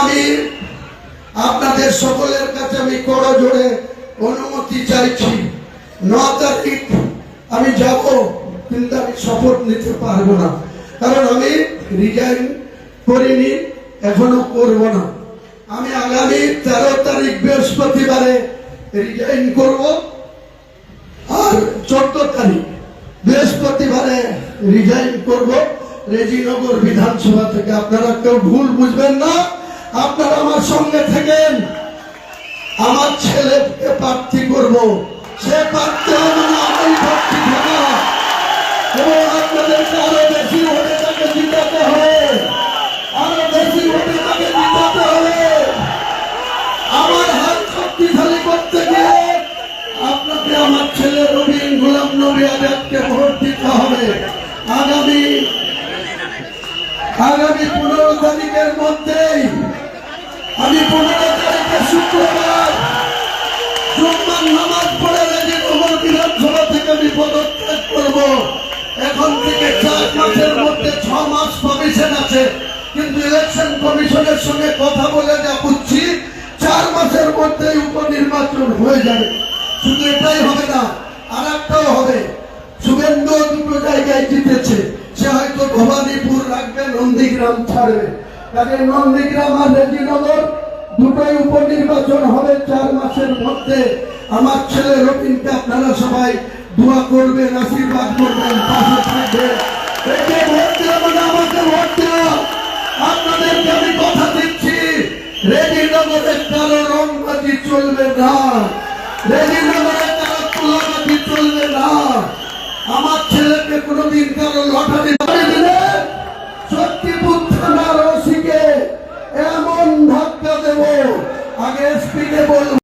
আমি আপনাদের সকলের কাছে আমি করজোড়ে অনুমতি চাইছি 9 তারিখ আমি যাব, কিন্তু আমি শপথ নিতে পারবো না, কারণ আমি রিজাইন করিনি, এখনো করব না। আমি আগামী 13 তারিখ বৃহস্পতিবারে রিজাইন করব, আর 14 তারিখ বৃহস্পতিবারে রিজাইন করব রেজিনগর বিধানসভা থেকে। আপনারা কেউ ভুল বুঝবেন না, আপনারা আমার সঙ্গে থাকেন। আমার ছেলেকে প্রার্থী করব, সে প্রার্থী হবে না, আমি প্রার্থী থাকা, এবং আপনাদেরকে আরো বেশি ভোটে তাকে জিতাতে হবে, আরো বেশি ভোটে তাকে জিতাতে হবে। আমার হাত শক্তিশালী করতে গিয়ে আপনাকে আমার ছেলে রবিন গোলাম নবী আজাদকে ভোট দিতে হবে। আগামী 15 তারিখের মধ্যেই, আমি 15 তারিখে শুক্রবার জুম্মার নামাজ পড়ে রেজিনগর বিধানসভা থেকে আমি পদত্যাগ করব। এখন থেকে 4 মাসের মধ্যে 6 মাস কমিশন আছে, কিন্তু ইলেকশন কমিশনের সঙ্গে কথা বলে যা বুঝছি 4 মাসের মধ্যেই উপনির্বাচন হয়ে যাবে। শুধু এটাই হবে না, আর একটাও হবে। শুভেন্দু 2টো জায়গায় জিতেছে, সে হয়তো ভবানীপুর রাখবে, নন্দীগ্রাম ছাড়বে। কাজে নন্দীগ্রাম আর রেজিনগর দুটোই উপনির্বাচন হবে 4 মাসের মধ্যে। আমার ছেলে রবিনকে আপনারা সবাই দোয়া করবেন, আশীর্বাদ করবেন, পাশে থাকবেন। একে ভোট দেওয়া মানে আমাকে ভোট দেওয়া। আপনাদেরকে আমি কথা দিচ্ছি, রেজিনগরে কারো রংবাজি চলবে না, রেজিনগরে কারো তুলাবাজি চলবে না। আমার ছেলেকে কোনোদিন কারো লটারি দিলে শক্তিপুর থানার ওসিকে এমন ধাক্কা দেব, আগে এসপিকে বলবো